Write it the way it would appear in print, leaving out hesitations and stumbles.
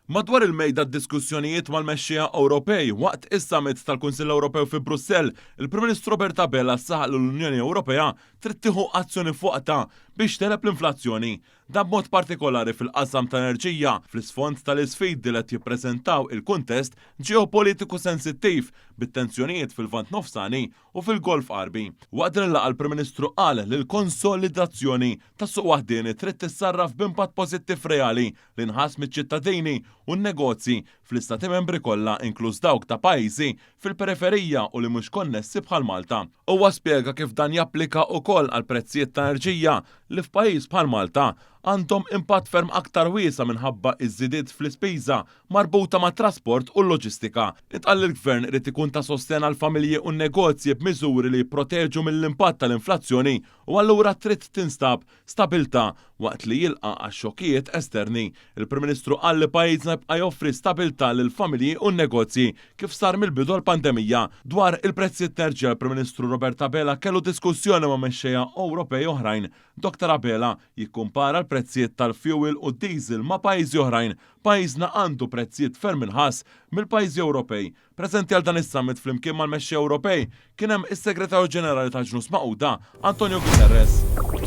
Madwar il-mejda d-diskussjonijiet mal-mexxija Ewropej waqt is-summit tal-Kunsill Ewropew fi Brussell, il-Prim Ministru Robert Abela saħaq l-Unjoni Ewropea trid tieħu azzjoni fuqta biex teleb l-inflazzjoni. Dan b'mod partikolari fil-qasam ta' enerġija fl-isfond tal-isfidi li qed jippreżentaw il-kuntest ġeopolitiku sensittiv bit-tensjonijiet fil-Vant Nofsani u fil-Golf Qarbi. Waqt li laqa l-Prim Ministru qal li l-konsolidazzjoni tas-suq waħdieni trid tissarraf b'impatt pożittiv reali li nħass miċ-ċittadini u n-negozji fl-istati membri kollha inkluż dawk ta' pajjiżi fil-periferija u li mhux konnessi bħal Malta. Huwa spjega kif dan japplika wkoll għal prezzijiet ta' enerġija li f'pajjiż bħal Malta għandhom impatt ferm aktar wiesa minħabba iż-żidiet fl-ispiża marbuta ma' trasport u l-loġistika. Intqal il-Gvern irid ikun ta' sosten għal familji u n-negozji b'miżuri li jipproteġu mill-impatt tal-inflazzjoni u allura trid tinstab stabilta waqt li jilqa' għax-xokkijiet esterni. Il-Prim Ministru qal li pajjiżna jibqa' joffri stabilta lil familji u n-negozji kif sar mill-bidu l-pandemija. Dwar il-prezzijiet terġa' il-Prim Ministru Robert Abela kellu diskussjoni ma' mexxejja Ewropej oħrajn. Dr. Abela jikkumpara l-prezzijiet tal-fuel u d-diesel ma' pajjiżi oħrajn. Pajjiżna għandu prezzijiet ferm inħass mill-pajjiżi Ewropej. Preżenti għal dan is-summit flimkien mal-mexxej Ewropej kien hemm is-Segretarju Ġenerali ta' Ġnus Magħquda Antonio Guterres.